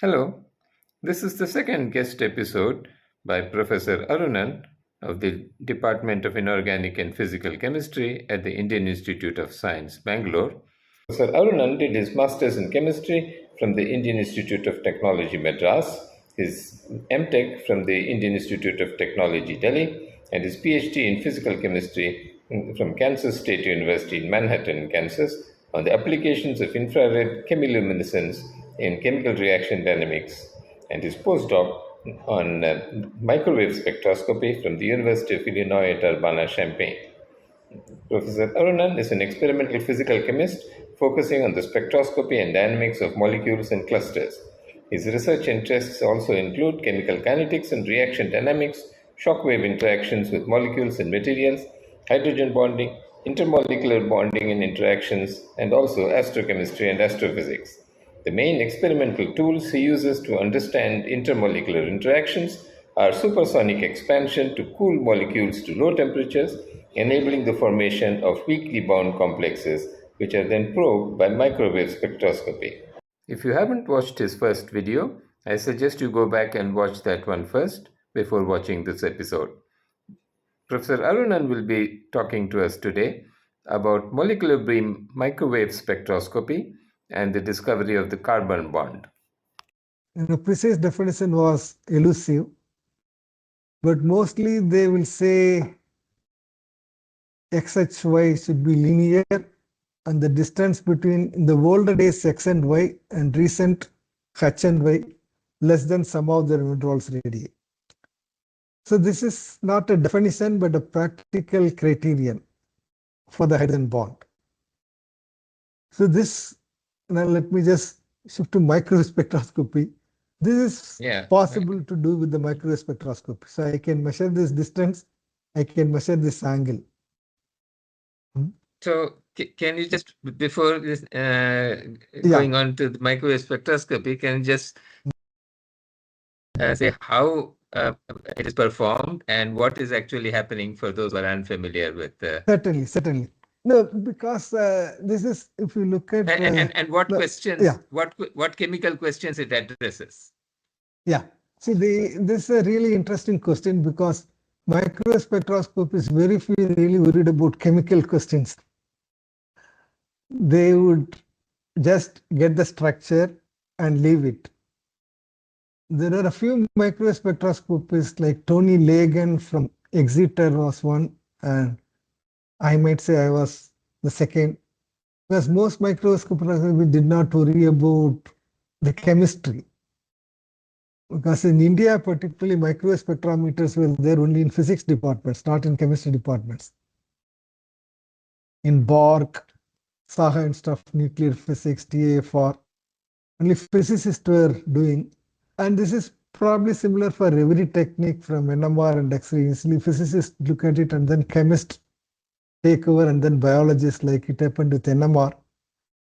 Hello, this is the second guest episode by Professor Arunan of the Department of Inorganic and Physical Chemistry at the Indian Institute of Science, Bangalore. Professor Arunan did his master's in chemistry from the Indian Institute of Technology, Madras, his MTech from the Indian Institute of Technology, Delhi, and his PhD in physical chemistry from Kansas State University in Manhattan, Kansas, on the applications of infrared chemiluminescence in chemical reaction dynamics, and his postdoc on microwave spectroscopy from the University of Illinois at Urbana-Champaign. Professor Arunan is an experimental physical chemist focusing on the spectroscopy and dynamics of molecules and clusters. His research interests also include chemical kinetics and reaction dynamics, shock-wave interactions with molecules and materials, hydrogen bonding, intermolecular bonding and interactions, and also astrochemistry and astrophysics. The main experimental tools he uses to understand intermolecular interactions are supersonic expansion to cool molecules to low temperatures, enabling the formation of weakly bound complexes, which are then probed by microwave spectroscopy. If you haven't watched his first video, I suggest you go back and watch that one first before watching this episode. Professor Arunan will be talking to us today about molecular beam microwave spectroscopy and the discovery of the carbon bond. The precise definition was elusive, but mostly they will say XHY should be linear, and the distance between in the older days X and Y and recent H and Y less than sum of their van der Waals radii. So this is not a definition but a practical criterion for the hydrogen bond. So this, now let me just shift to microspectroscopy. This is possible to do with the microspectroscopy. So I can measure this distance, I can measure this angle. So can you just, before this, going on to the microwave spectroscopy, can you just say how it is performed and what is actually happening for those who are unfamiliar with? Certainly. No, because this is, if you look at and what questions, what chemical questions it addresses? Yeah. See, this is a really interesting question because microspectroscopy is very few really worried about chemical questions. They would just get the structure and leave it. There are a few microspectroscopists like Tony Lagan from Exeter was one, and I might say I was the second, because most microscopy did not worry about the chemistry. Because in India, particularly, microspectrometers were there only in physics departments, not in chemistry departments. In Bork, Saha and stuff, nuclear physics, TAFR, only physicists were doing. And this is probably similar for every technique from NMR and X-ray. Usually physicists look at it and then chemists take over and then biologists, like it happened with NMR.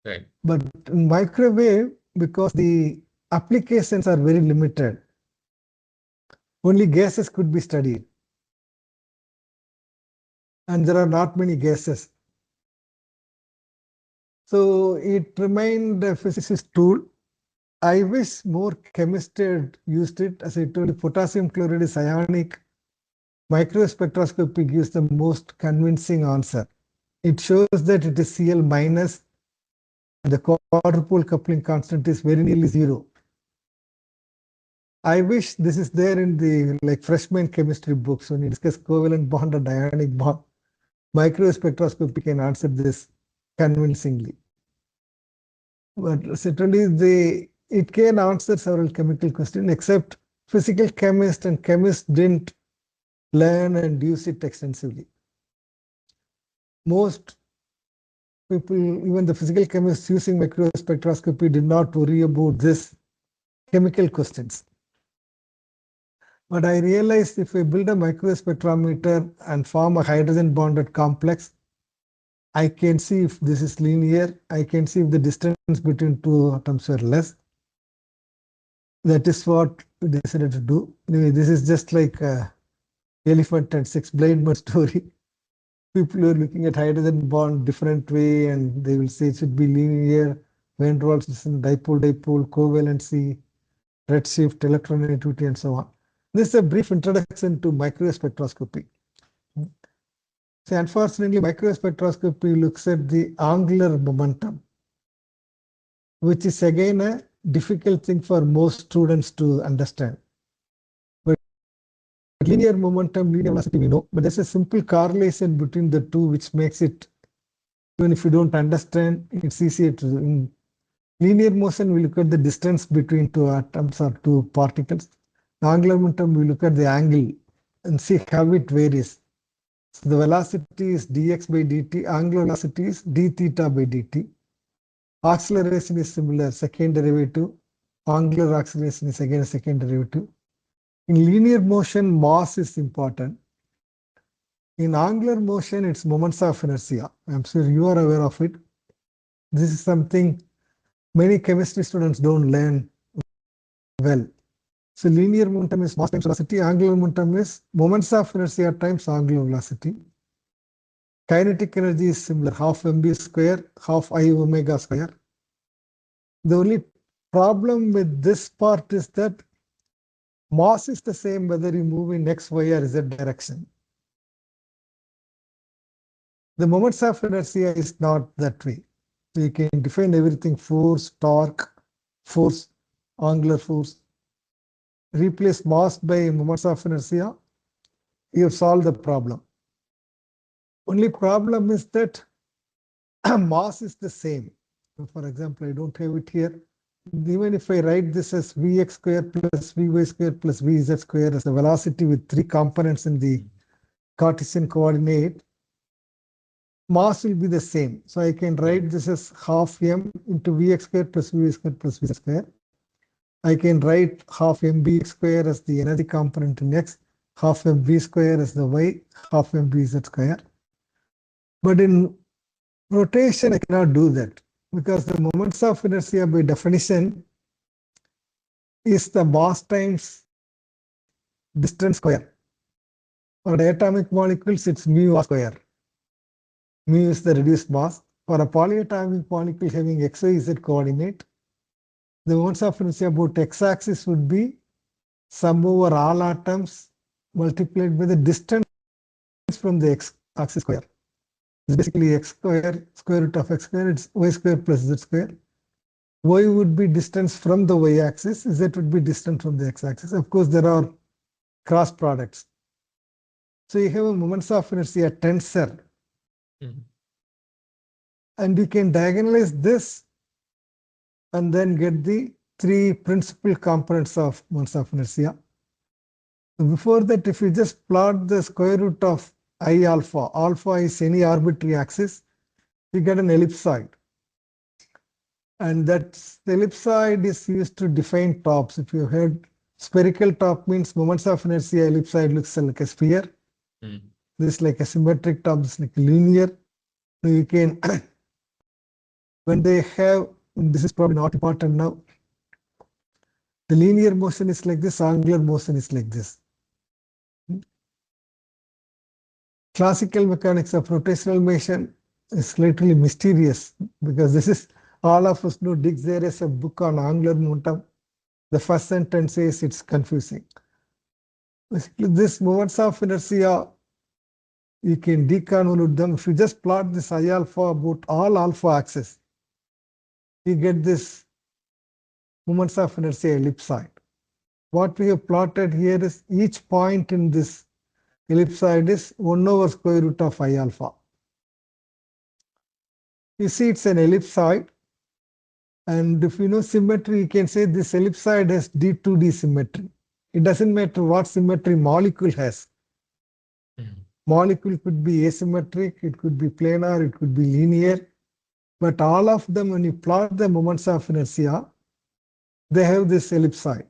Right. But in microwave, because the applications are very limited, only gases could be studied. And there are not many gases. So it remained a physicist tool. I wish more chemists had used it. As I told you, potassium chloride is ionic. Microspectroscopy gives the most convincing answer. It shows that it is Cl minus. The quadrupole coupling constant is very nearly zero. I wish this is there in the freshman chemistry books when you discuss covalent bond and ionic bond. Microspectroscopy can answer this convincingly. But certainly it can answer several chemical questions, except physical chemists and chemists didn't learn and use it extensively. Most people, even the physical chemists using microspectroscopy, did not worry about this chemical questions. But I realized if I build a microspectrometer and form a hydrogen bonded complex, I can see if this is linear. I can see if the distance between two atoms are less. That is what we decided to do. Anyway, this is just like a elephant and six blind men story. People are looking at hydrogen bond different way, and they will say it should be linear, van der Waals distance, dipole, covalency, redshift, electronegativity, and so on. This is a brief introduction to microwave spectroscopy. So unfortunately, microwave spectroscopy looks at the angular momentum, which is again a difficult thing for most students to understand. But linear momentum, linear velocity, we know, but there's a simple correlation between the two, which makes it, even if you don't understand, it's easier to. In linear motion, we look at the distance between two atoms or two particles. In angular momentum, we look at the angle and see how it varies. So the velocity is dx by dt, angular velocity is d theta by dt. Acceleration is similar, second derivative. Angular acceleration is again a second derivative. In linear motion, mass is important. In angular motion, it's moments of inertia. I'm sure you are aware of it. This is something many chemistry students don't learn well. So linear momentum is mass times velocity. Angular momentum is moments of inertia times angular velocity. Kinetic energy is similar, half mv square, half I omega square. The only problem with this part is that mass is the same whether you move in x, y, or z direction. The moments of inertia is not that way. You can define everything: force, torque, force, angular force. Replace mass by moments of inertia, you have solved the problem. Only problem is that mass is the same. So for example, I don't have it here. Even if I write this as Vx square plus Vy square plus Vz square as the velocity with three components in the Cartesian coordinate, mass will be the same. So I can write this as half m into Vx square plus Vy square plus Vz square. I can write half mv square as the energy component in x, half mv square as the y, half mvz square. But in rotation, I cannot do that because the moments of inertia by definition is the mass times distance square. For diatomic molecules, it's mu r square. Mu is the reduced mass. For a polyatomic molecule having XYZ coordinate, the moments of inertia about x-axis would be sum over all atoms multiplied by the distance from the x-axis square. It's basically x square, square root of x square, it's y square plus z square. Y would be distance from the y-axis, z would be distance from the x-axis. Of course, there are cross products. So you have a moments of inertia tensor. And you can diagonalize this and then get the three principal components of moments of inertia. Before that, if you just plot the square root of I alpha, alpha is any arbitrary axis, you get an ellipsoid. And that ellipsoid is used to define tops. If you had spherical top means moments of inertia, ellipsoid looks like a sphere. This is like a symmetric top, this is like linear. So you can, when they have, this is probably not important now. The linear motion is like this, angular motion is like this. Classical mechanics of rotational motion is slightly mysterious because this is, all of us know, there is a book on angular momentum. The first sentence says it's confusing. Basically, this moments of inertia, you can deconvolute them. If you just plot this I alpha about all alpha axis, you get this moments of inertia ellipsoid. What we have plotted here is each point in this ellipsoid is 1 over square root of I alpha. You see it's an ellipsoid. And if you know symmetry, you can say this ellipsoid has D2D symmetry. It doesn't matter what symmetry molecule has. Molecule could be asymmetric, it could be planar, it could be linear. But all of them, when you plot the moments of inertia, they have this ellipsoid.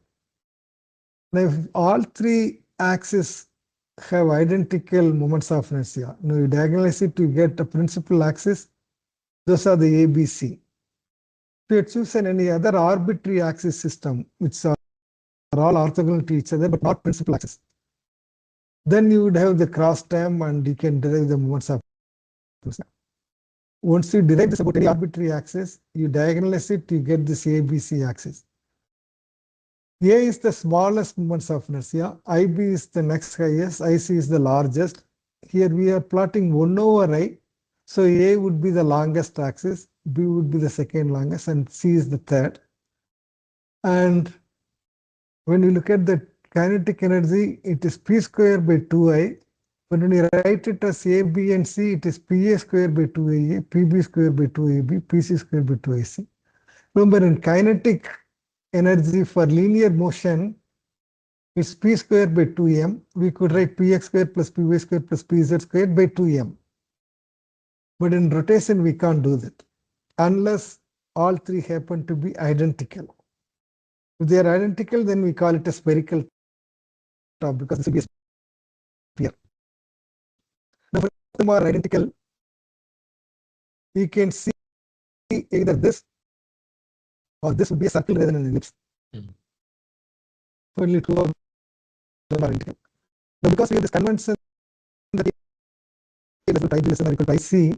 Now, if all three axes have identical moments of inertia, you diagonalize it to get a principal axis. Those are the ABC. If you choose any other arbitrary axis system, which are all orthogonal to each other, but not principal axis, then you would have the cross term and you can derive the moments of inertia. Once you derive this about any arbitrary axis, you diagonalize it, you get this ABC axis. A is the smallest moments of inertia, IB is the next highest, IC is the largest. Here we are plotting 1 over I. So A would be the longest axis, B would be the second longest, and C is the third. And when you look at the kinetic energy, it is P square by 2I. When we write it as A, B, and C, it is PA square by 2AA, PB square by 2AB, PC square by 2AC. Remember, in kinetic energy for linear motion, it's P square by 2M. We could write Px square plus Py square plus Pz square by 2M. But in rotation, we can't do that unless all three happen to be identical. If they are identical, then we call it a spherical top because this will be a sphere. Now, if them are identical, we can see either this or this would be a circle rather than an ellipse. Only two of them are identical. Now, because we have this convention that A is equal to IB are equal to IC,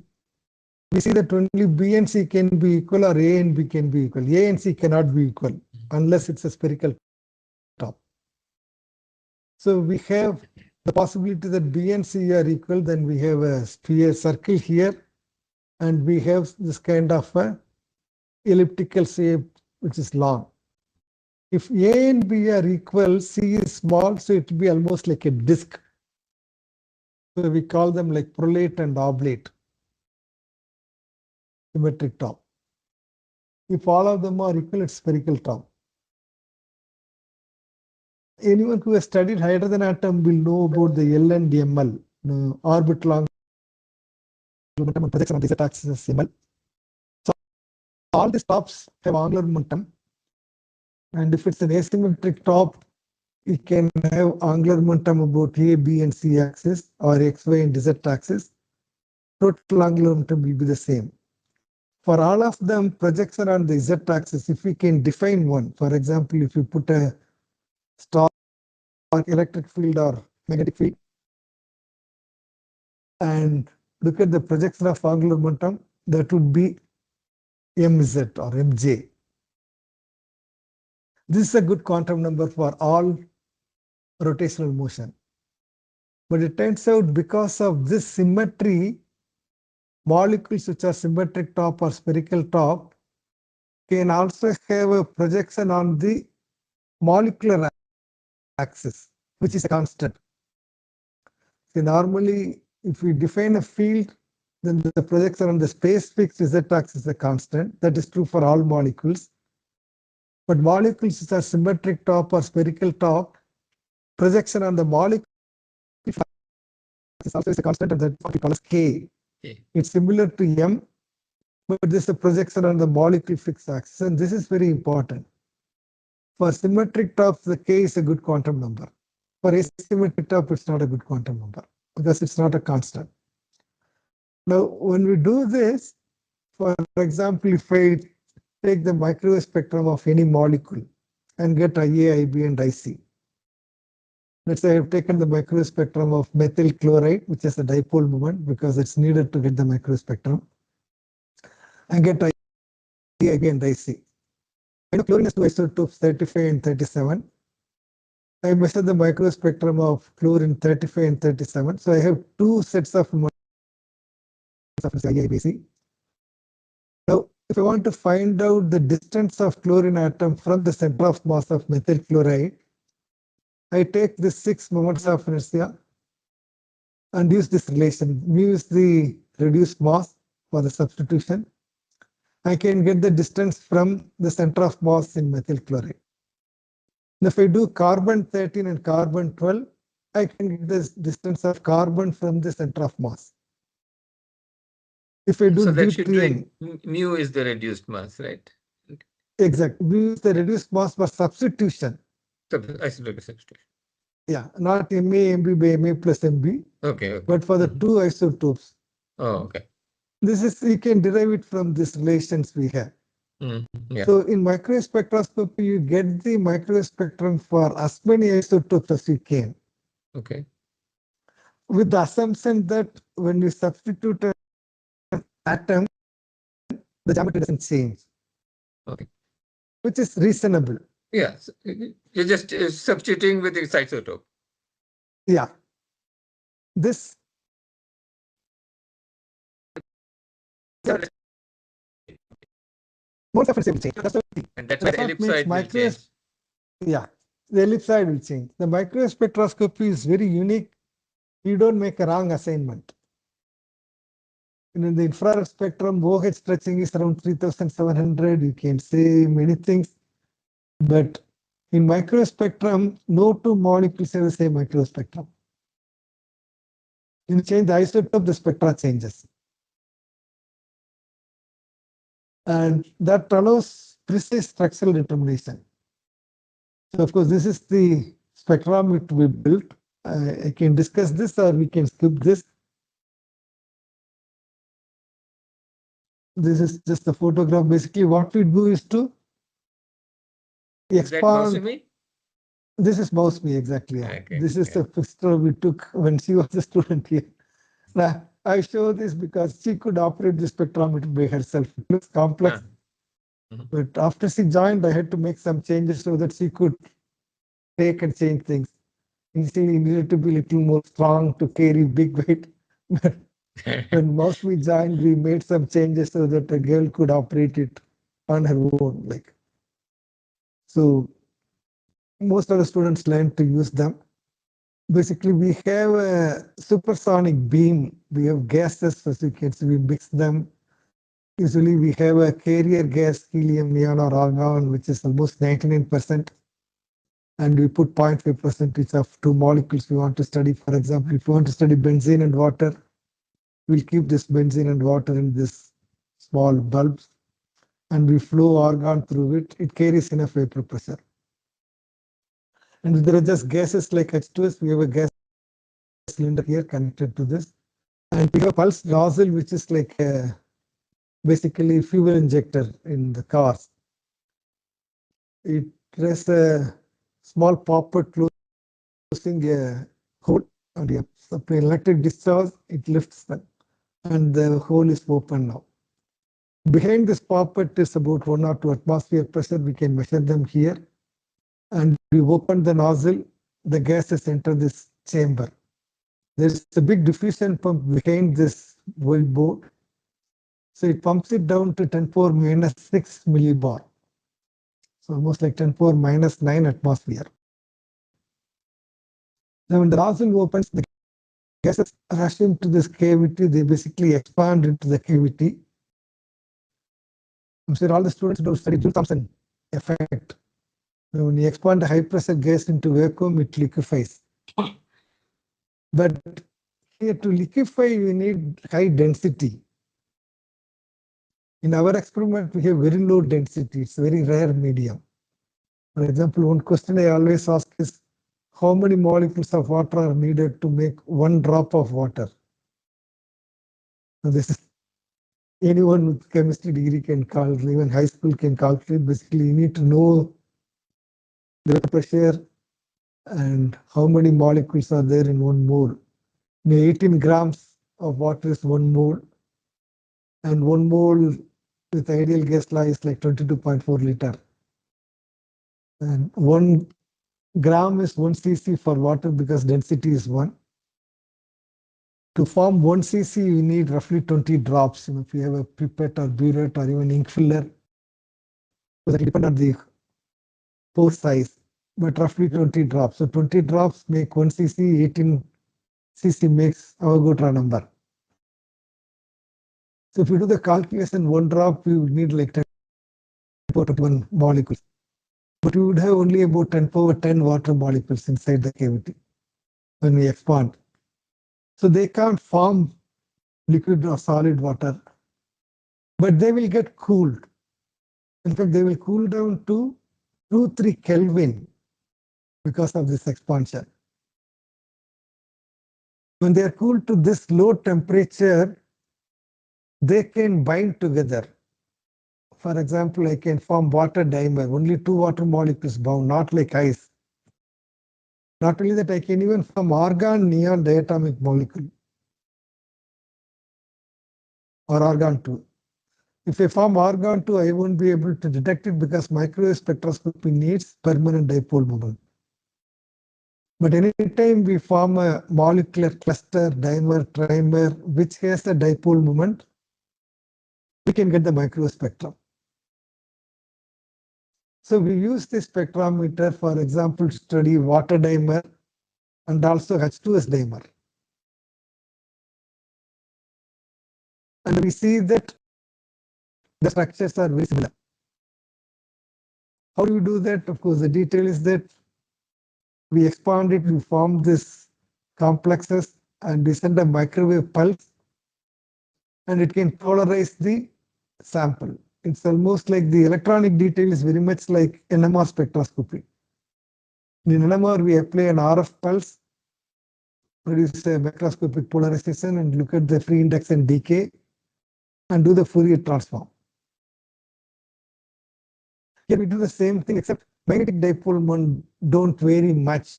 we see that only B and C can be equal or A and B can be equal. A and C cannot be equal unless it's a spherical top. So we have the possibility that B and C are equal, then we have a sphere circle here, and we have this kind of a elliptical shape which is long. If A and B are equal, C is small, so it will be almost like a disk. So we call them like prolate and oblate, symmetric top. If all of them are equal, it's spherical top. Anyone who has studied hydrogen atom will know about the L and ML, orbital angular momentum and projection on the z-axis is ML. So all these tops have angular momentum, and if it's an asymmetric top, it can have angular momentum about A, B, and C axis or X, Y, and Z axis. Total angular momentum will be the same. For all of them, projection on the Z axis, if we can define one, for example, if you put a star electric field or magnetic field and look at the projection of angular momentum, that would be mz or mj. This is a good quantum number for all rotational motion. But it turns out because of this symmetry, molecules which are symmetric top or spherical top can also have a projection on the molecular axis, which is a constant. So normally, if we define a field, then the projection on the space fixed z-axis is a constant. That is true for all molecules. But molecules which are symmetric top or spherical top, projection on the molecule is also a constant, and that's what we call as K. It's similar to M, but this is a projection on the molecule fixed axis, and this is very important. For symmetric tops, the K is a good quantum number. For asymmetric top, it's not a good quantum number because it's not a constant. Now, when we do this, for example, if I take the microwave spectrum of any molecule and get IA, IB, and IC. Let's say I've taken the microwave spectrum of methyl chloride, which is a dipole moment because it's needed to get the microwave spectrum, and get IA, IB, and IC. I know chlorine has two isotopes, 35 and 37. I measure the microwave spectrum of chlorine 35 and 37. So I have two sets of moments of IA, IB, IC. Now, if I want to find out the distance of chlorine atom from the center of mass of methyl chloride, I take the 6 moments of inertia and use this relation. Mu is the reduced mass for the substitution. I can get the distance from the center of mass in methyl chloride. Now, if I do carbon 13 and carbon 12, I can get the distance of carbon from the center of mass. If I do so that deuterium, should bring mu is the reduced mass, right? Exactly. Mu is the reduced mass for substitution. Isotopic substitution. Yeah, not Ma, Mb by Ma plus Mb. Okay. But for the two isotopes. Oh, okay. This is, you can derive it from these relations we have. Yeah. So in microwave spectroscopy, you get the microwave spectrum for as many isotopes as you can. Okay. With the assumption that when you substitute an atom, the geometry doesn't change. Okay. Which is reasonable. Yes, you're just substituting with its isotope. Yeah. This modes of will change. And that's why the ellipsoid will change. Yeah, the ellipsoid will change. The microwave spectroscopy is very unique. You don't make a wrong assignment. In the infrared spectrum, OH stretching is around 3700. You can say many things. But in microwave spectrum, no two molecules have the same microwave spectrum. You change the isotope, the spectra changes. And that allows precise structural determination. So of course, this is the spectrometer we built. I can discuss this or we can skip this. This is just the photograph. Basically, what we do is to expand. This is mouse me exactly. Yeah. Okay, this is the picture we took when she was a student here. Now, I show this because she could operate the spectrometer by herself. It looks complex. But after she joined, I had to make some changes so that she could take and change things. Initially, needed to be a little more strong to carry big weight. When most we joined, we made some changes so that a girl could operate it on her own. Like so, most of the students learned to use them. Basically, we have a supersonic beam. We have gases, as you can see, we mix them. Usually, we have a carrier gas, helium, neon, or argon, which is almost 99%. And we put 0.5% of two molecules we want to study. For example, if we want to study benzene and water, we'll keep this benzene and water in this small bulbs, and we flow argon through it. It carries enough vapor pressure. And if there are just gases like H2S, we have a gas cylinder here connected to this. And we have a pulse nozzle, which is like basically fuel injector in the cars. It has a small poppet closing a hole, and you apply electric discharge, it lifts them, and the hole is open now. Behind this poppet is about 1 or 2 atmosphere pressure. We can measure them here. And we open the nozzle, the gases enter this chamber. There's a big diffusion pump behind this white board. So it pumps it down to 10 power minus 6 millibar. So almost like 10 power minus 9 atmosphere. Now when the nozzle opens, the gases rush into this cavity. They basically expand into the cavity. I'm sure all the students do study Joule Thomson effect. When you expand a high pressure gas into vacuum, it liquefies. But here to liquefy, we need high density. In our experiment, we have very low density. It's a very rare medium. For example, one question I always ask is, how many molecules of water are needed to make 1 drop of water? So this is anyone with chemistry degree can calculate, even high school can calculate. Basically, you need to know the pressure and how many molecules are there in 1 mole. 18 grams of water is 1 mole, and 1 mole with ideal gas law is like 22.4 liter. And 1 gram is 1 cc for water because density is 1. To form 1 cc, you need roughly 20 drops. If you have a pipette or burette or even ink filler, so that depends on the pore size, but roughly 20 drops. So 20 drops make 1 cc, 18 cc makes Avogadro number. So if you do the calculation, 1 drop, you need like 10 power 21 molecules. But we would have only about 10 power 10 water molecules inside the cavity when we expand. So they can't form liquid or solid water, but they will get cooled. In fact, they will cool down to 2-3 Kelvin because of this expansion. When they are cooled to this low temperature, they can bind together. For example, I can form water dimer, only 2 water molecules bound, not like ice. Not only that, I can even form argon neon diatomic molecule or argon 2. If I form argon-2, I won't be able to detect it because microwave spectroscopy needs permanent dipole moment. But anytime we form a molecular cluster, dimer, trimer, which has a dipole moment, we can get the microspectrum. So we use this spectrometer, for example, to study water dimer and also H2S dimer. And we see that the structures are very similar. How do we do that? Of course, the detail is that we expand it, we form this complexes, and we send a microwave pulse, and it can polarize the sample. It's almost like the electronic detail is very much like NMR spectroscopy. In NMR, we apply an RF pulse, produce a macroscopic polarization, and look at the free index and decay, and do the Fourier transform. Here we do the same thing, except magnetic dipole moment don't vary much.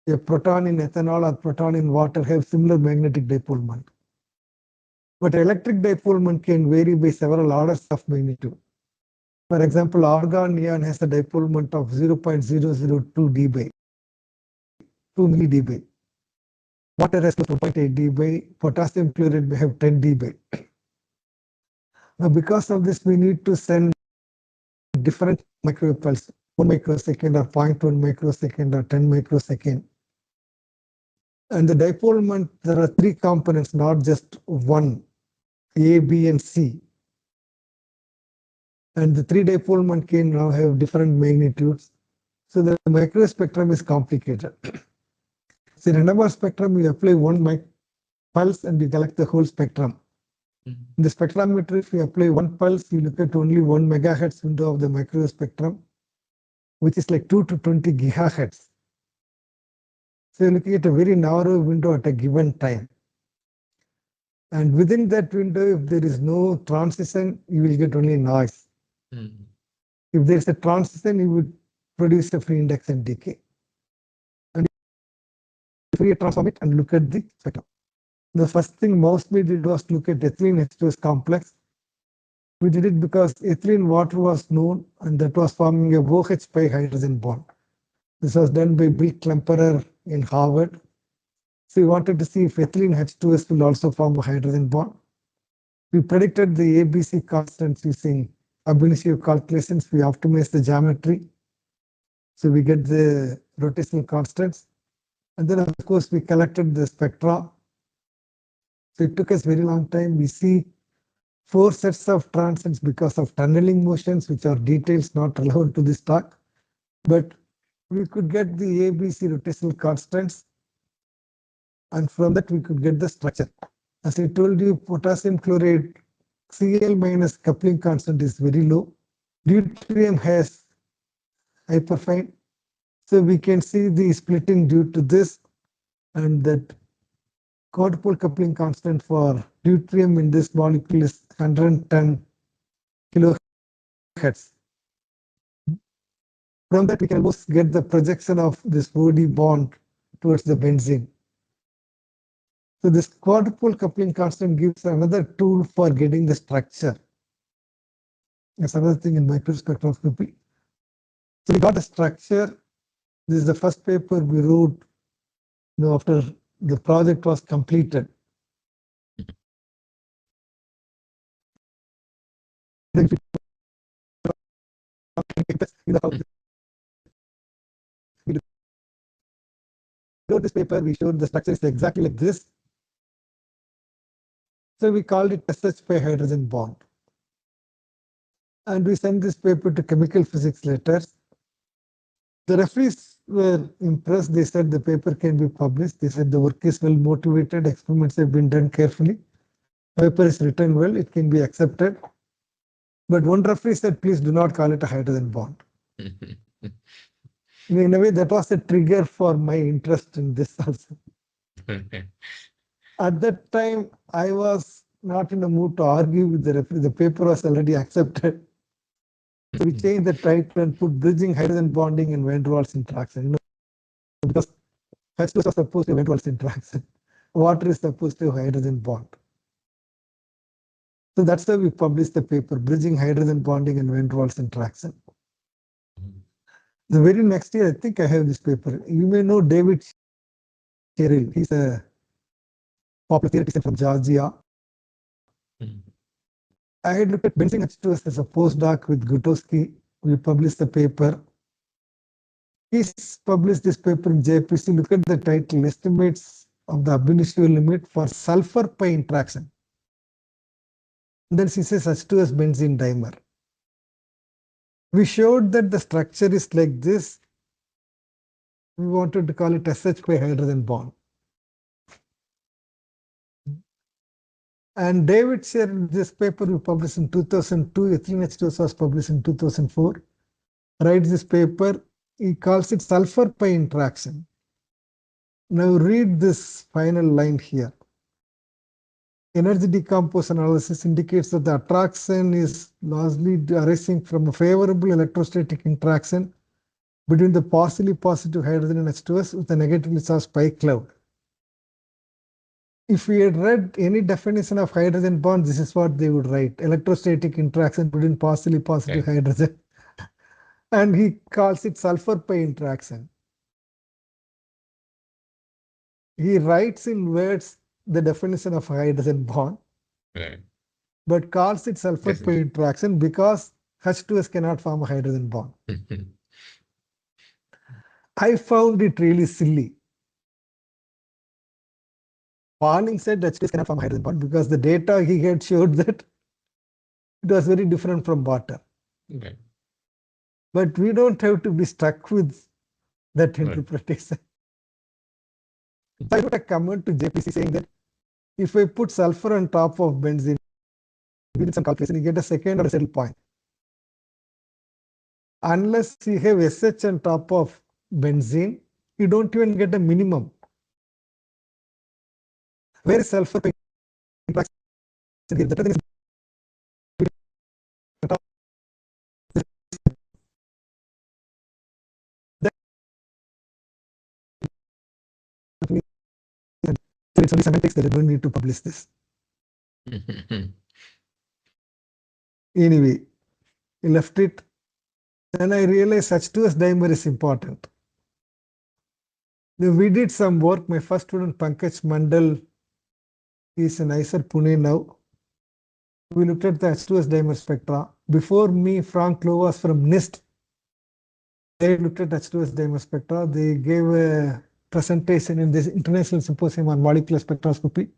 A proton in ethanol or proton in water have similar magnetic dipole moment. But electric dipole moment can vary by several orders of magnitude. For example, argon neon has a dipole moment of 0.002 dB, 2 milli-dB. Water has 2.8 dB, potassium chloride may have 10 dB. Now, because of this, we need to send different microwave pulse, 1 microsecond or 0.1 microsecond or 10 microsecond. And the dipole moment, there are 3 components, not just one, A, B, and C. And the 3 dipole moment can now have different magnitudes. So the microspectrum is complicated. So in NMR spectrum, we apply one pulse and we collect the whole spectrum. In the spectrometer, if we apply one pulse, you look at only 1 megahertz window of the microspectrum, which is like 2 to 20 gigahertz. So you're looking at a very narrow window at a given time. And within that window, if there is no transition, you will get only noise. If there is a transition, you would produce a free index and decay. And Fourier transform it and look at the spectrum. The first thing mostly did was look at ethylene H2S complex. We did it because ethylene water was known and that was forming a OH pi hydrogen bond. This was done by Bill Klemperer in Harvard. So we wanted to see if ethylene H2S will also form a hydrogen bond. We predicted the ABC constants using ab initio calculations. We optimized the geometry. So we get the rotational constants. And then, of course, we collected the spectra. So it took us a very long time. We see 4 sets of transients because of tunneling motions, which are details not relevant to this talk. But we could get the ABC rotational constants. And from that, we could get the structure. As I told you, potassium chloride Cl minus coupling constant is very low. Deuterium has hyperfine. So we can see the splitting due to this, and that quadrupole coupling constant for deuterium in this molecule is 110 kilohertz. From that, we can almost get the projection of this OD bond towards the benzene. So this quadrupole coupling constant gives another tool for getting the structure. That's another thing in microspectroscopy. So we got the structure. This is the first paper we wrote, after the project was completed. We wrote this paper, we showed the structure is exactly like this. So we called it SH pi hydrogen bond. And we sent this paper to chemical physics letters. The referees were impressed. They said the paper can be published. They said the work is well motivated, experiments have been done carefully. Paper is written well, it can be accepted. But one referee said, please do not call it a hydrogen bond. In a way, that was a trigger for my interest in this also. At that time, I was not in the mood to argue with the referee. The paper was already accepted. So we changed the title and put bridging hydrogen bonding and van der Waals interaction. Because H2S was supposed to have van der Waals interaction. Water is supposed to have hydrogen bond. So that's why we published the paper, Bridging Hydrogen Bonding and Van der Waals Interaction. The very next year, I think I have this paper. You may know David Sherrill. He's a popular theoretician from Georgia. I had looked at benzene H2S as a postdoc with Gutowski. We published the paper. He's published this paper in JPC. Look at the title, Estimates of the ab initio limit for sulfur pi interaction. And then she says H2S benzene dimer. We showed that the structure is like this. We wanted to call it SH pi hydrogen bond. And David shared this paper we published in 2002. Ethylene H2S was published in 2004. Writes this paper. He calls it sulfur pi interaction. Now read this final line here. Energy decomposition analysis indicates that the attraction is largely arising from a favorable electrostatic interaction between the partially positive hydrogen and H2S with a negatively charged pi cloud. If we had read any definition of hydrogen bond, this is what they would write: electrostatic interaction between partially positive hydrogen. And he calls it sulfur pi interaction. He writes in words the definition of hydrogen bond, but calls it sulfur pi interaction because H2S cannot form a hydrogen bond. I found it really silly. Warning said H2S cannot form a hydrogen bond because the data he had showed that it was very different from water. But we don't have to be stuck with that interpretation. I wrote a comment to JPC saying that if I put sulfur on top of benzene, we did some calculation, you get a second or a settle point. Unless you have SH on top of benzene, you don't even get a minimum. Where is sulfur interaction here? The is it's only semantics that I don't need to publish this. Anyway, we left it. Then I realized H2S dimer is important. Then we did some work. My first student, Pankaj Mandal, is in IISER Pune now. We looked at the H2S dimer spectra. Before me, Frank Lowe was from NIST. They looked at H2S dimer spectra. They gave a presentation in this International Symposium on Molecular Spectroscopy.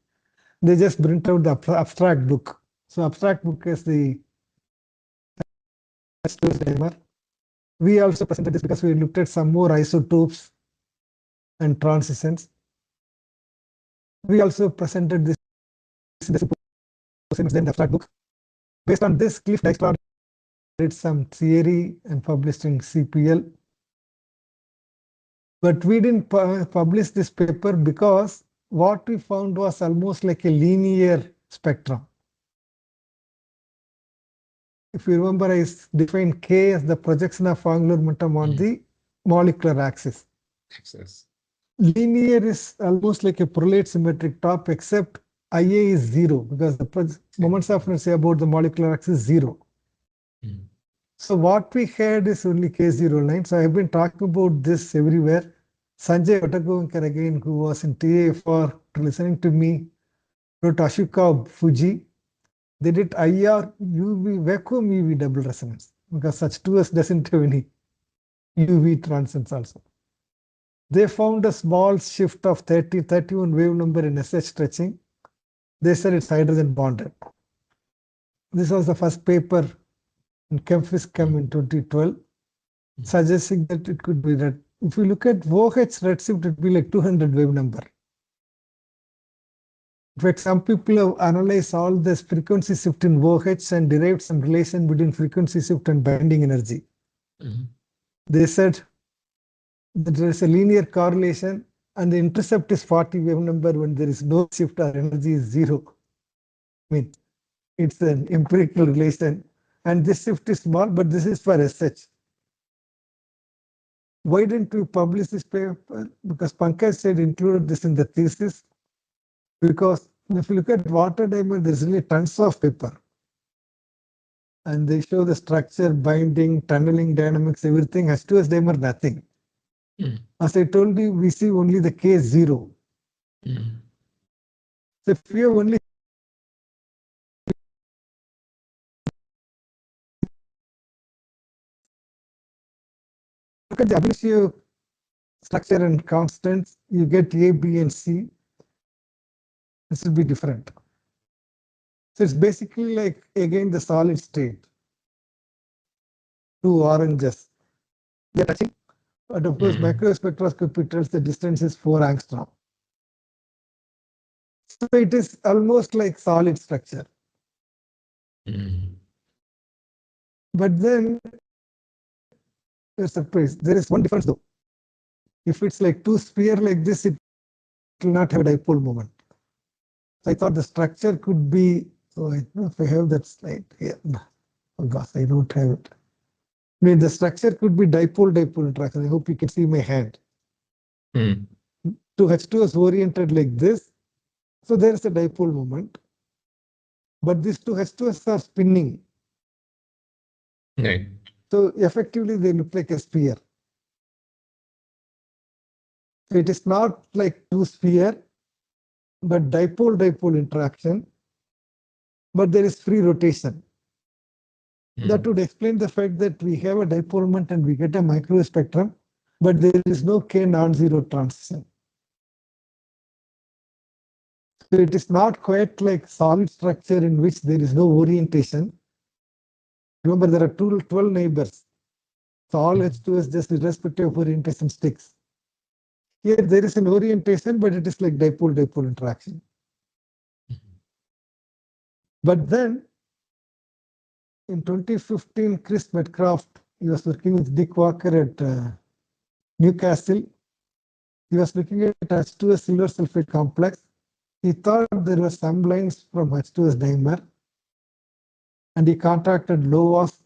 They just print out the abstract book. So abstract book is the H2S dimer. We also presented this because we looked at some more isotopes and transitions. We also presented this in the symposium, in the abstract book. Based on this, Cliff Dijkstra did some theory and published in CPL. But we didn't publish this paper because what we found was almost like a linear spectrum. If you remember, I defined K as the projection of angular momentum on the molecular axis. Linear is almost like a prolate symmetric top, except IA is 0 because the moments of inertia about the molecular axis is 0. So what we had is only K09. So I've been talking about this everywhere. Sanjay Vatagonkar again, who was in TA for listening to me, wrote Ashoka Fuji. They did IR UV vacuum UV double resonance because such 2S doesn't have any UV transients also. They found a small shift of 31 wave number in SH stretching. They said it's hydrogen bonded. This was the first paper in ChemPhysChem in 2012, suggesting that it could be that if we look at OH redshift, it would be like 200 wave number. In fact, some people have analyzed all this frequency shift in OH and derived some relation between frequency shift and binding energy. They said that there is a linear correlation and the intercept is 40 wave number when there is no shift or energy is 0. I mean, it's an empirical relation and this shift is small, but this is for SH. Why didn't we publish this paper? Because Pankaj said included this in the thesis. Because if you look at water dimer, there's really tons of paper. and they show the structure, binding, tunneling dynamics, everything. H2S dimer, nothing. As I told you, we see only the K0. So if you have only look at the Abelian structure and constants, you get A, B, and C. This will be different. So it's basically like again the solid state. Two oranges. They're touching. But of course, microspectroscopy tells the distance is 4 angstrom. So it is almost like solid structure. But then you're surprised. There is one difference though. If it's like two sphere like this, it will not have a dipole moment. So I thought the structure could be. So I don't know if I have that slide here. Oh gosh, I don't have it. I mean, the structure could be dipole-dipole interaction. I hope you can see my hand. To H2 is oriented like this. So there is a dipole moment. But these two H2s are spinning. Right. So effectively, they look like a sphere. So it is not like two sphere, but dipole-dipole interaction. But there is free rotation. That would explain the fact that we have a dipole moment and we get a microwave spectrum, but there is no K non-zero transition. So it is not quite like solid structure in which there is no orientation. Remember, there are 12 neighbors. So all H2S just irrespective of orientation sticks. Here there is an orientation, but it is like dipole-dipole interaction. But then in 2015, Chris Metcalf, he was working with Dick Walker at Newcastle. He was looking at H2S silver sulfate complex. He thought there were some lines from H2S dimer, and he contacted Lowas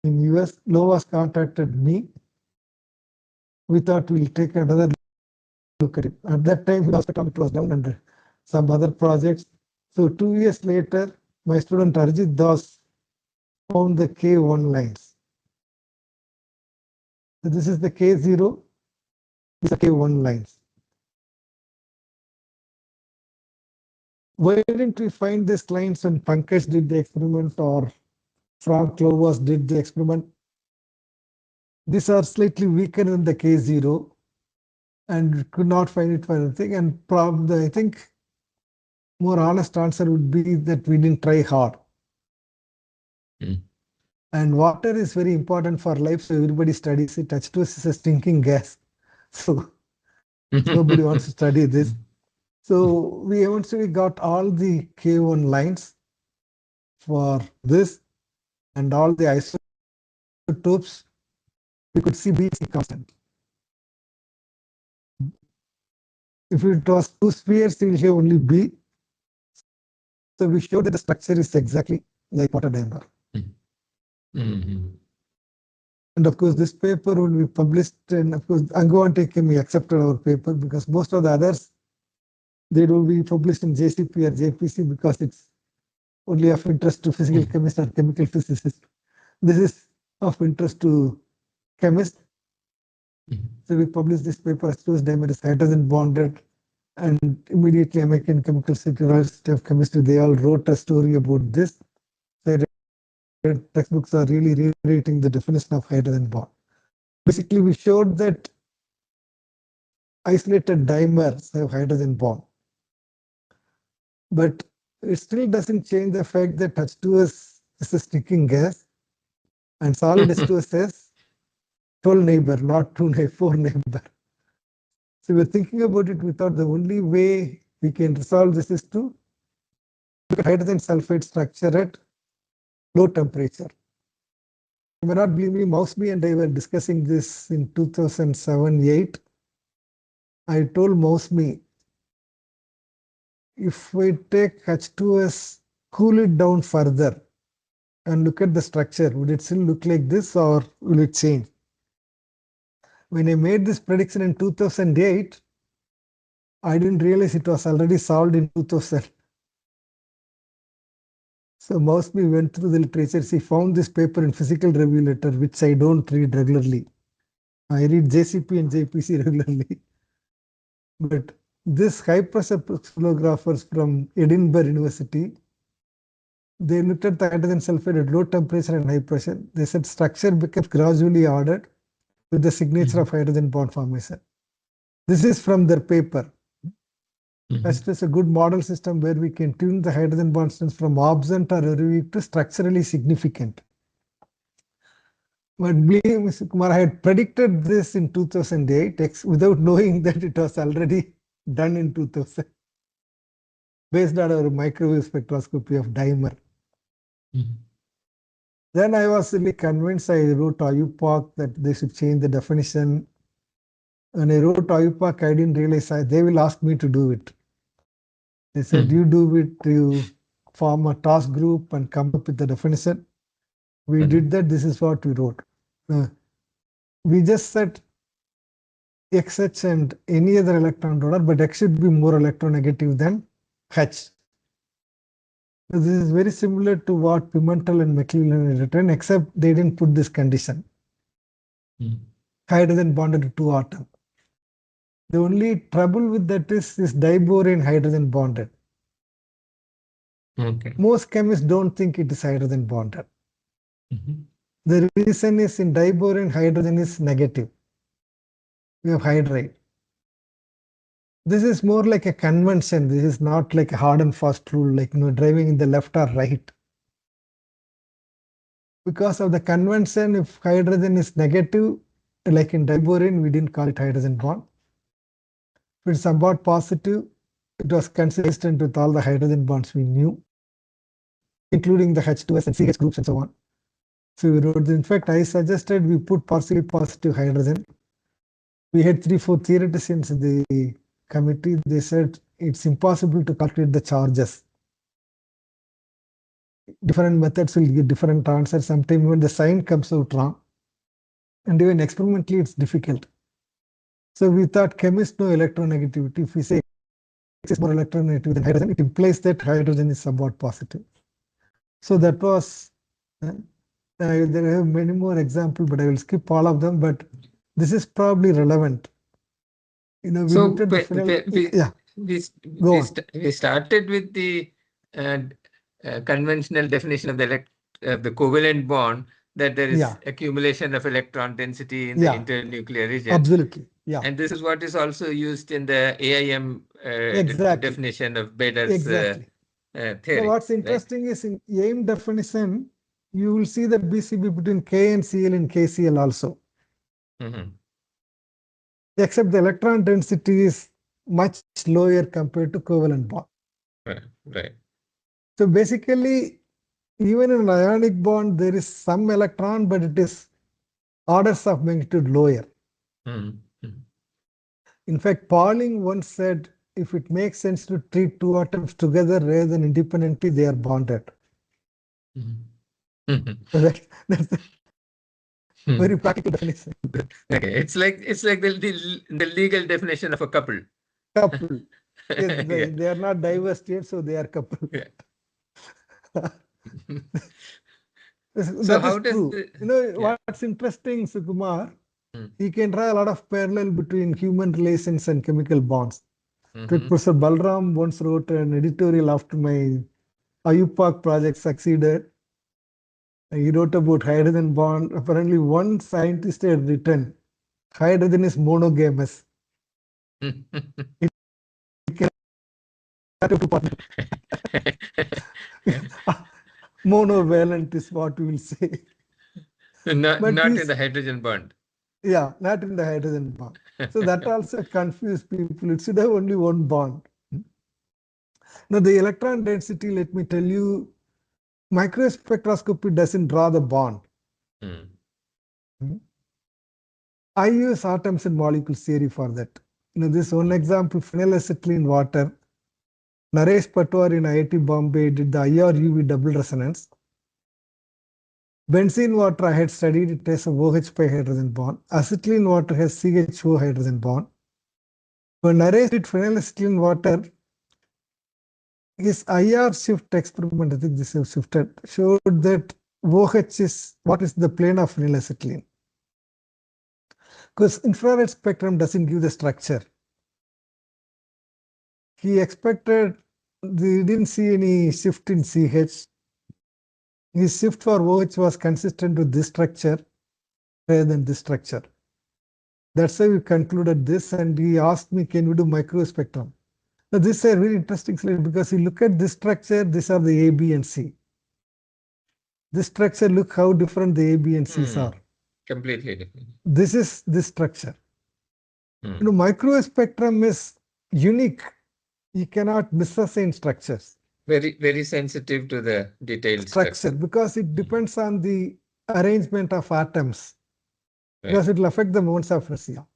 in US. Lowas contacted me. We thought we'll take another look at it. At that time, the spectrometer was down and some other projects. So 2 years later, my student Arjit Das found the K1 lines. So this is the K0, these are K1 lines. Why didn't we find these lines when Pankaj did the experiment or Frank Lowas did the experiment? These are slightly weaker than the K0 and could not find it for anything. And probably, I think, more honest answer would be that we didn't try hard. And water is very important for life, so everybody studies it. H2S is a stinking gas. So nobody wants to study this. So we eventually got all the K1 lines for this and all the isotopes. We could see B constant. If it was two spheres, we will have only B. So we showed that the structure is exactly like water dimer. And of course, this paper will be published, and of course, Angwante Chemi accepted our paper because most of the others, they will be published in JCP or JPC because it's only of interest to physical chemists or chemical physicists. This is of interest to chemists. So we published this paper, H2S dimer is hydrogen bonded, and immediately American Chemical University of Chemistry, they all wrote a story about this. So textbooks are really rewriting the definition of hydrogen bond. Basically, we showed that isolated dimers have hydrogen bond. But it still doesn't change the fact that H2S is a sticking gas and solid H2S has 12 neighbor, not 4 neighbor. So we're thinking about it, we thought the only way we can resolve this is to look at hydrogen sulfide structure at low temperature. You may not believe me, Mouseby and I were discussing this in 2007-8. I told Mouseby, if we take H2S, cool it down further and look at the structure, would it still look like this or will it change? When I made this prediction in 2008, I didn't realize it was already solved in 2000. So Mouseby went through the literature. She found this paper in Physical Review Letter, which I don't read regularly. I read JCP and JPC regularly. But this high pressure crystallographers from Edinburgh University, they looked at the hydrogen sulfide at low temperature and high pressure. They said structure becomes gradually ordered with the signature of hydrogen bond formation. This is from their paper. That's just a good model system where we can tune the hydrogen bond strength from absent or erratic to structurally significant. But Mr. Kumar, I had predicted this in 2008 without knowing that it was already done in 2000 based on our microwave spectroscopy of dimer. Then I was really convinced. I wrote IUPAC that they should change the definition. When I wrote IUPAC, I didn't realize they will ask me to do it. They said, you do it, you form a task group and come up with the definition. We did that. This is what we wrote. We just said XH and any other electron donor, but X should be more electronegative than H. This is very similar to what Pimentel and McLellan had written, except they didn't put this condition. Hydrogen bonded to two atoms. The only trouble with that is this diborane hydrogen bonded. Most chemists don't think it is hydrogen bonded. The reason is in diborane hydrogen is negative. We have hydride. This is more like a convention. This is not like a hard and fast rule, like driving in the left or right. Because of the convention, if hydrogen is negative, like in diborane, we didn't call it hydrogen bond. If it's somewhat positive, it was consistent with all the hydrogen bonds we knew, including the H2S and CH groups and so on. So we wrote, in fact, I suggested we put partially positive hydrogen. We had 3-4 theoreticians in the committee. They said it's impossible to calculate the charges. Different methods will give different answers. Sometimes when the sign comes out wrong, and even experimentally it's difficult. So we thought chemists know electronegativity. If we say X is more electronegative than hydrogen, it implies that hydrogen is somewhat positive. So that was, there are many more examples, but I will skip all of them. But this is probably relevant. We looked at the we started with the conventional definition of the covalent bond, that there is accumulation of electron density in the internuclear region. Absolutely. Yeah. And this is what is also used in the AIM definition of Bader's theory. Now, what's interesting is in AIM definition, you will see the BCB between KNCl and KCl also. Except the electron density is much lower compared to covalent bond. Right. So basically, even in an ionic bond, there is some electron, but it is orders of magnitude lower. In fact, Pauling once said, if it makes sense to treat two atoms together rather than independently, they are bonded. So that's a very practical definition. Okay, it's like the legal definition of a couple. Couple. Yes, they are not divorced yet, so they are couple. So how does what's interesting, Sukumar? You can draw a lot of parallel between human relations and chemical bonds. Professor Balram once wrote an editorial after my IUPAC project succeeded. He wrote about hydrogen bond. Apparently, one scientist had written, hydrogen is monogamous. It can have two partners. Monovalent is what we will say. Not in the hydrogen bond. Yeah, not in the hydrogen bond. So that also confused people. It should have only one bond. Now, the electron density, let me tell you, microwave spectroscopy doesn't draw the bond. I use atoms and molecules theory for that. This one example, phenylacetylene water. Naresh Patwar in IIT Bombay did the IR-UV double resonance. Benzene water I had studied, it has a OH pi hydrogen bond. Acetylene water has CHO hydrogen bond. When Naresh did phenylacetylene water, his IR shift experiment, I think this is shifted, showed that OH is what is the plane of phenylacetylene. Because infrared spectrum doesn't give the structure. He expected, he didn't see any shift in CH. His shift for OH was consistent with this structure rather than this structure. That's why we concluded this, and he asked me, can we do microspectrum? Now, this is a really interesting slide because you look at this structure, these are the A, B, and C. This structure, look how different the A, B, and C's are. Completely different. This is this structure. Microspectrum is unique. You cannot misassign structures. Very, very sensitive to the detailed Structure because it depends on the arrangement of atoms. Because it will affect the moments of inertia.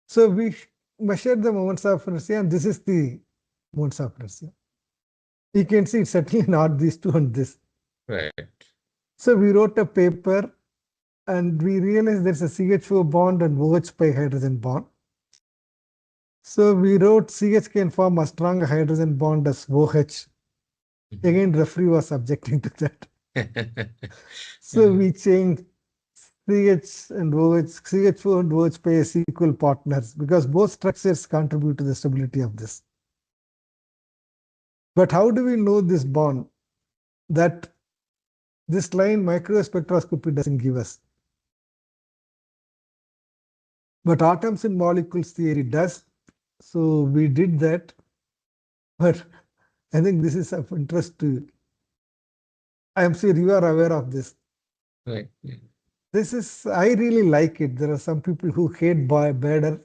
So we measured the moments of inertia, and this is the moments of inertia. You can see it's certainly not these two and this. Right. So we wrote a paper, and we realized there's a CH4 bond and OH pi hydrogen bond. So we wrote CH can form a strong hydrogen bond as OH. Again, referee was objecting to that. So we changed CH and OH, CH4 and OH pi as equal partners because both structures contribute to the stability of this. But how do we know this bond? That this line microspectroscopy doesn't give us. But atoms and molecules theory does. So we did that. But I think this is of interest to you. I am sure you are aware of this. Right. This is, I really like it. There are some people who hate Bader.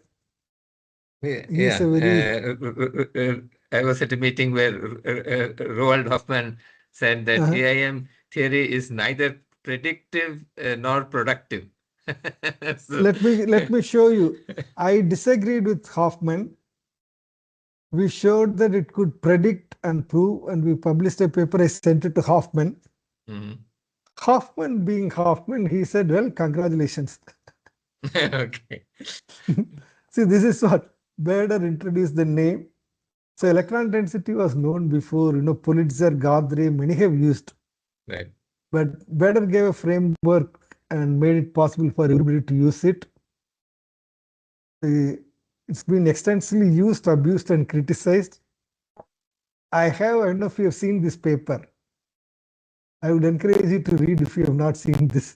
Yeah. I was at a meeting where Roald Hoffman said that AIM theory is neither predictive nor productive. So, let me show you. I disagreed with Hoffman. We showed that it could predict and prove, and we published a paper. I sent it to Hoffman. Hoffman, being Hoffman, he said, well, congratulations. Okay. See, this is what Bader introduced the name. So electron density was known before, Pulitzer, Gadre, many have used. Right. But Bader gave a framework and made it possible for everybody to use it. It's been extensively used, abused, and criticized. I don't know if you have seen this paper. I would encourage you to read if you have not seen this.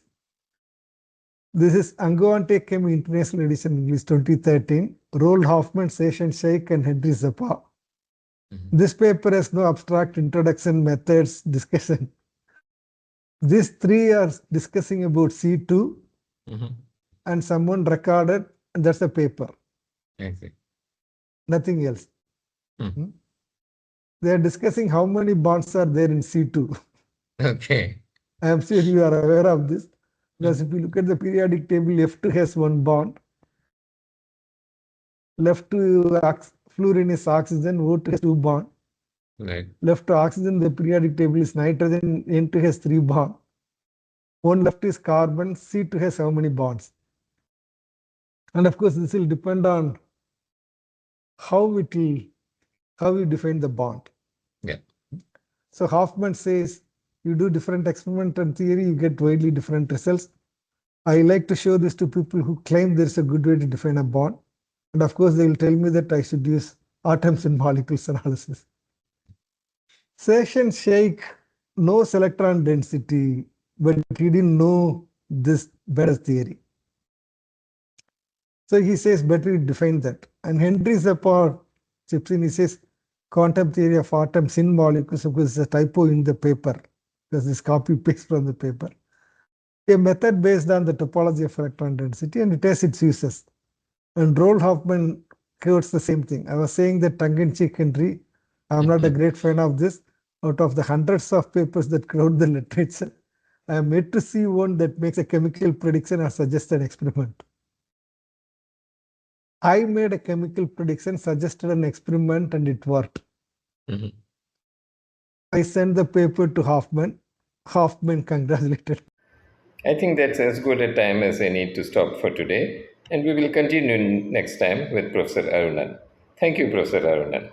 This is Anguante Chem International Edition, English 2013. Roald Hoffman, Session Sheikh, and Henry Zappa. This paper has no abstract introduction, methods, discussion. These three are discussing about C2, and someone recorded, and that's a paper. Nothing else. They are discussing how many bonds are there in C2. Okay. I am sure you are aware of this. Because if you look at the periodic table, F2 has one bond. Left to fluorine is oxygen, O2 has two bonds. Right. Left to oxygen, the periodic table is nitrogen, N2 has three bonds. One left is carbon, C2 has how many bonds? And of course, this will depend on how you define the bond. Yeah. So Hoffman says, you do different experiment and theory, you get widely different results. I like to show this to people who claim there's a good way to define a bond. And of course, they will tell me that I should use atoms and molecules analysis. Session Sheikh knows electron density, but he didn't know this better theory. So he says better you define that. And Henry Zappa chips in, he says quantum theory of atoms in molecules, because there's a typo in the paper, because this copy paste from the paper. A method based on the topology of electron density, and it has its uses. And Roald Hoffman quotes the same thing. I was saying that tongue-in-cheek, Henry, I'm not a great fan of this. Out of the hundreds of papers that crowd the literature, I am yet to see one that makes a chemical prediction or suggests an experiment. I made a chemical prediction, suggested an experiment, and it worked. I sent the paper to Hoffman. Hoffman congratulated. I think that's as good a time as I need to stop for today, and we will continue next time with Professor Arunan. Thank you, Professor Arunan.